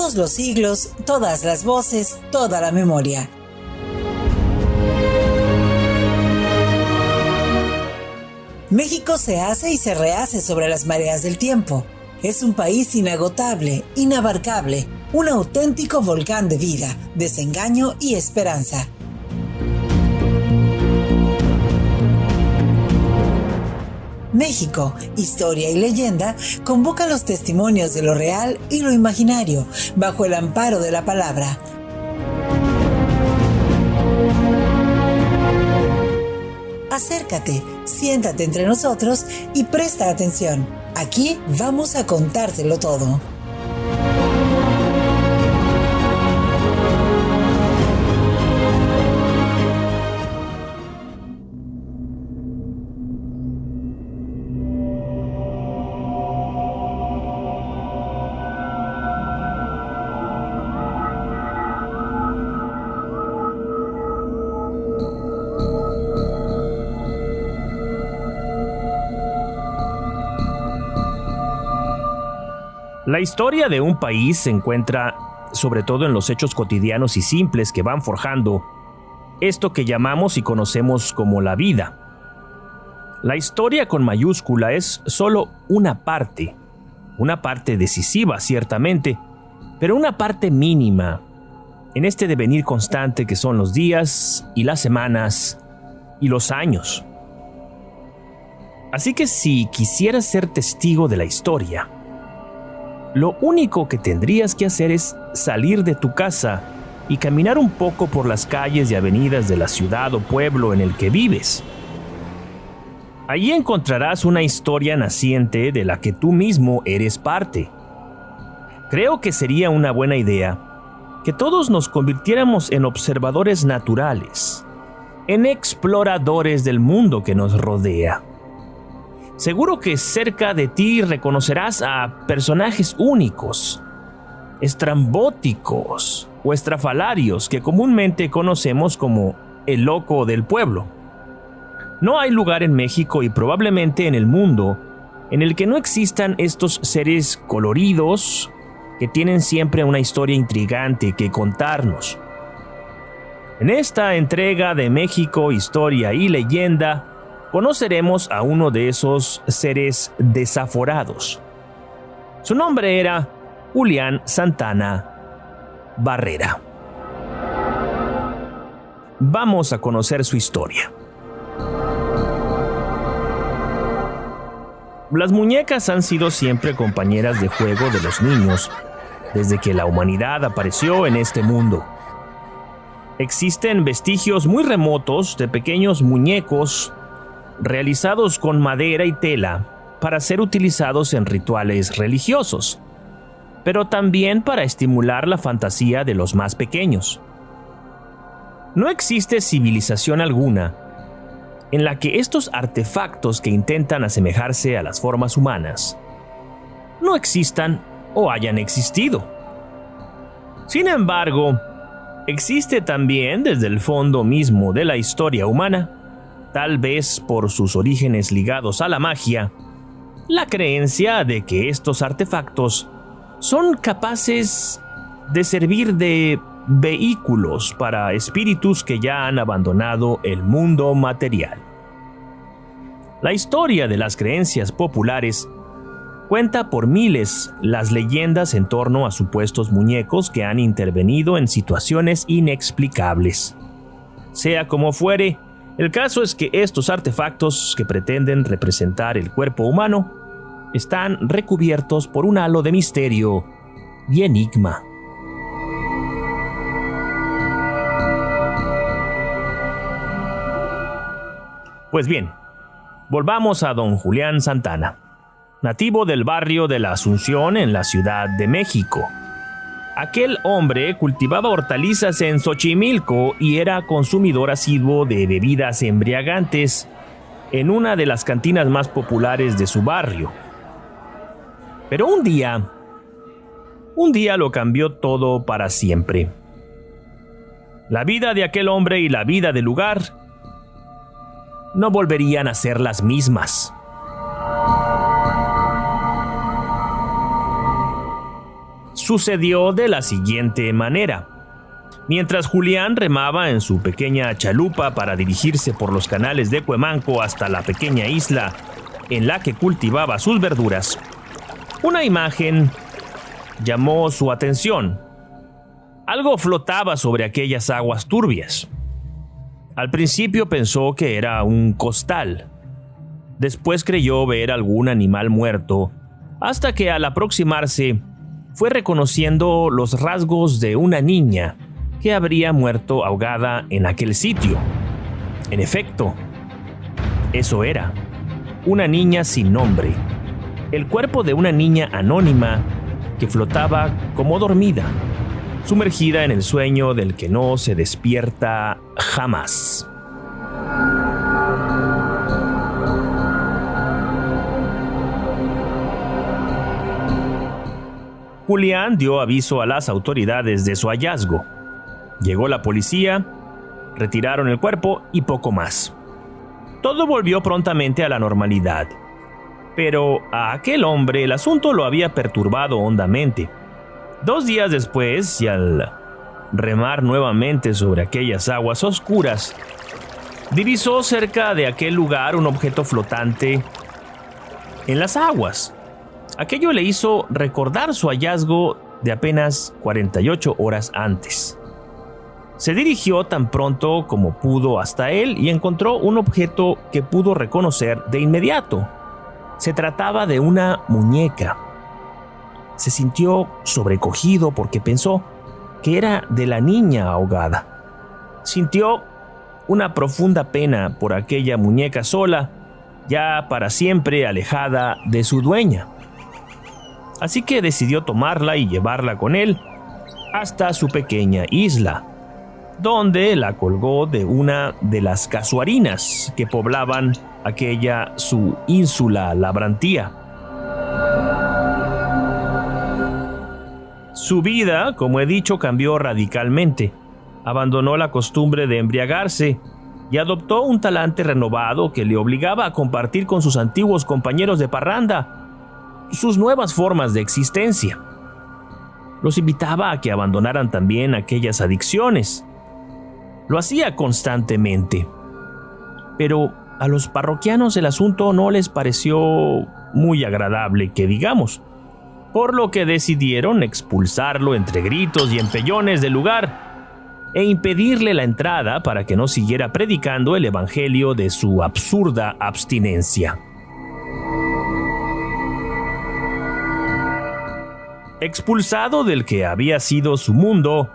todos los siglos, todas las voces, toda la memoria. México se hace y se rehace sobre las mareas del tiempo. Es un país inagotable, inabarcable, un auténtico volcán de vida, desengaño y esperanza. México, historia y leyenda, convoca los testimonios de lo real y lo imaginario, bajo el amparo de la palabra. Acércate, siéntate entre nosotros y presta atención. Aquí vamos a contártelo todo. La historia de un país se encuentra sobre todo en los hechos cotidianos y simples que van forjando esto que llamamos y conocemos como la vida. La historia con mayúscula es solo una parte decisiva ciertamente, pero una parte mínima en este devenir constante que son los días y las semanas y los años. Así que si quisieras ser testigo de la historia, lo único que tendrías que hacer es salir de tu casa y caminar un poco por las calles y avenidas de la ciudad o pueblo en el que vives. Allí encontrarás una historia naciente de la que tú mismo eres parte. Creo que sería una buena idea que todos nos convirtiéramos en observadores naturales, en exploradores del mundo que nos rodea. Seguro que cerca de ti reconocerás a personajes únicos, estrambóticos o estrafalarios que comúnmente conocemos como el loco del pueblo. No hay lugar en México y probablemente en el mundo en el que no existan estos seres coloridos que tienen siempre una historia intrigante que contarnos. En esta entrega de México, Historia y Leyenda, conoceremos a uno de esos seres desaforados. Su nombre era Julián Santana Barrera. Vamos a conocer su historia. Las muñecas han sido siempre compañeras de juego de los niños desde que la humanidad apareció en este mundo. Existen vestigios muy remotos de pequeños muñecos realizados con madera y tela para ser utilizados en rituales religiosos, pero también para estimular la fantasía de los más pequeños. No existe civilización alguna en la que estos artefactos que intentan asemejarse a las formas humanas no existan o hayan existido. Sin embargo, existe también desde el fondo mismo de la historia humana, tal vez por sus orígenes ligados a la magia, la creencia de que estos artefactos son capaces de servir de vehículos para espíritus que ya han abandonado el mundo material. La historia de las creencias populares cuenta por miles las leyendas en torno a supuestos muñecos que han intervenido en situaciones inexplicables. Sea como fuere, el caso es que estos artefactos que pretenden representar el cuerpo humano están recubiertos por un halo de misterio y enigma. Pues bien, volvamos a don Julián Santana, nativo del barrio de la Asunción en la Ciudad de México. Aquel hombre cultivaba hortalizas en Xochimilco y era consumidor asiduo de bebidas embriagantes en una de las cantinas más populares de su barrio. Pero un día lo cambió todo para siempre. La vida de aquel hombre y la vida del lugar no volverían a ser las mismas. sucedió de la siguiente manera. Mientras Julián remaba en su pequeña chalupa para dirigirse por los canales de Cuemanco hasta la pequeña isla en la que cultivaba sus verduras, una imagen llamó su atención. Algo flotaba sobre aquellas aguas turbias. Al principio pensó que era un costal. Después creyó ver algún animal muerto, hasta que al aproximarse fue reconociendo los rasgos de una niña que habría muerto ahogada en aquel sitio. En efecto, eso era, una niña sin nombre, el cuerpo de una niña anónima que flotaba como dormida, sumergida en el sueño del que no se despierta jamás. Julián dio aviso a las autoridades de su hallazgo. Llegó la policía, retiraron el cuerpo y poco más. Todo volvió prontamente a la normalidad. Pero a aquel hombre el asunto lo había perturbado hondamente. 2 días después, y al remar nuevamente sobre aquellas aguas oscuras, divisó cerca de aquel lugar un objeto flotante en las aguas. Aquello le hizo recordar su hallazgo de apenas 48 horas antes. Se dirigió tan pronto como pudo hasta él y encontró un objeto que pudo reconocer de inmediato. Se trataba de una muñeca. Se sintió sobrecogido porque pensó que era de la niña ahogada. Sintió una profunda pena por aquella muñeca sola, ya para siempre alejada de su dueña. Así que decidió tomarla y llevarla con él hasta su pequeña isla, donde la colgó de una de las casuarinas que poblaban aquella su ínsula Labrantía. Su vida, como he dicho, cambió radicalmente. Abandonó la costumbre de embriagarse y adoptó un talante renovado que le obligaba a compartir con sus antiguos compañeros de parranda sus nuevas formas de existencia. Los invitaba a que abandonaran también aquellas adicciones. Lo hacía constantemente. Pero a los parroquianos el asunto no les pareció muy agradable, que digamos, por lo que decidieron expulsarlo entre gritos y empellones del lugar e impedirle la entrada para que no siguiera predicando el evangelio de su absurda abstinencia. Expulsado del que había sido su mundo,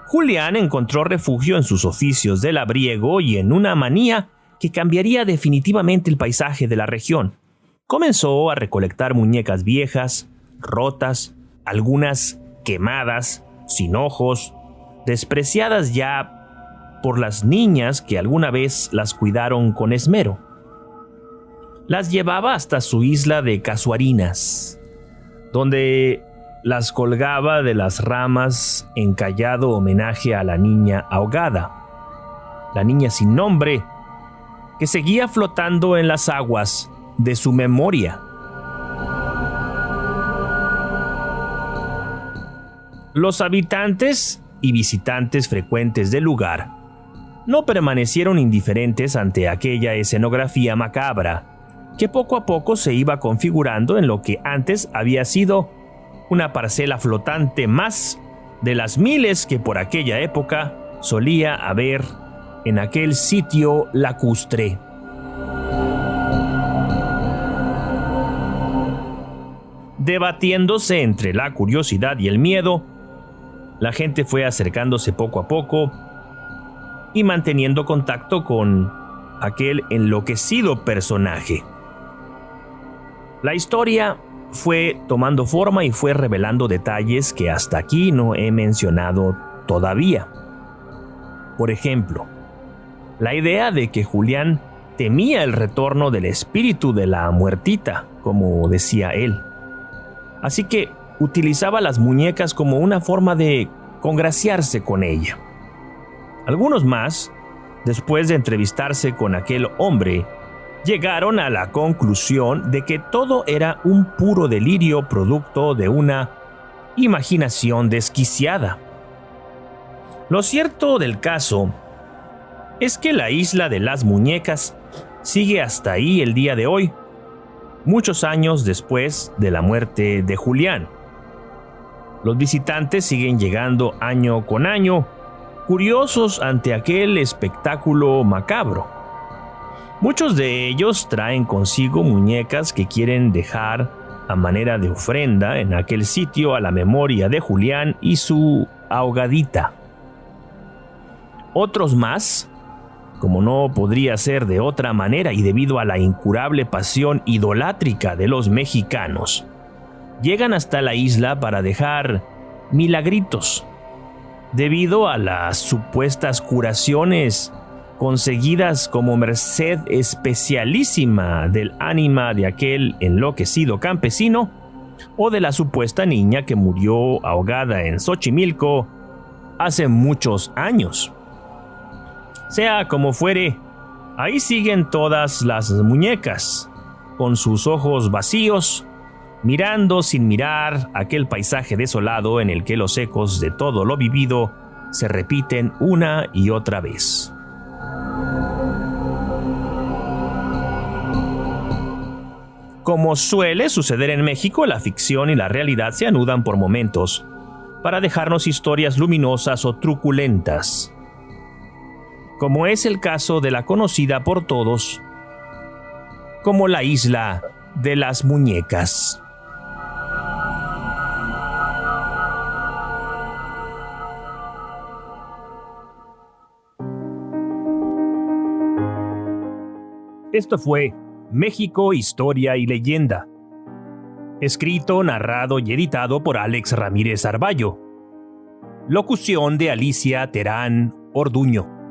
Julián encontró refugio en sus oficios de labriego y en una manía que cambiaría definitivamente el paisaje de la región. Comenzó a recolectar muñecas viejas, rotas, algunas quemadas, sin ojos, despreciadas ya por las niñas que alguna vez las cuidaron con esmero. Las llevaba hasta su isla de casuarinas, donde las colgaba de las ramas en callado homenaje a la niña ahogada, la niña sin nombre, que seguía flotando en las aguas de su memoria. Los habitantes y visitantes frecuentes del lugar no permanecieron indiferentes ante aquella escenografía macabra, que poco a poco se iba configurando en lo que antes había sido una parcela flotante más de las miles que por aquella época solía haber en aquel sitio lacustre. Debatiéndose entre la curiosidad y el miedo, la gente fue acercándose poco a poco y manteniendo contacto con aquel enloquecido personaje. La historia fue tomando forma y fue revelando detalles que hasta aquí no he mencionado todavía. Por ejemplo, la idea de que Julián temía el retorno del espíritu de la muertita, como decía él. Así que utilizaba las muñecas como una forma de congraciarse con ella. Algunos más, después de entrevistarse con aquel hombre, llegaron a la conclusión de que todo era un puro delirio producto de una imaginación desquiciada. Lo cierto del caso es que la isla de las muñecas sigue hasta ahí el día de hoy, muchos años después de la muerte de Julián. Los visitantes siguen llegando año con año, curiosos ante aquel espectáculo macabro. Muchos de ellos traen consigo muñecas que quieren dejar a manera de ofrenda en aquel sitio a la memoria de Julián y su ahogadita. Otros más, como no podría ser de otra manera y debido a la incurable pasión idolátrica de los mexicanos, llegan hasta la isla para dejar milagritos, debido a las supuestas curaciones conseguidas como merced especialísima del ánima de aquel enloquecido campesino o de la supuesta niña que murió ahogada en Xochimilco hace muchos años. Sea como fuere, ahí siguen todas las muñecas, con sus ojos vacíos, mirando sin mirar aquel paisaje desolado en el que los ecos de todo lo vivido se repiten una y otra vez. Como suele suceder en México, la ficción y la realidad se anudan por momentos para dejarnos historias luminosas o truculentas, como es el caso de la conocida por todos como la isla de las muñecas. Esto fue México, Historia y Leyenda. Escrito, narrado y editado por Alex Ramírez Arballo. Locución de Alicia Terán Orduño.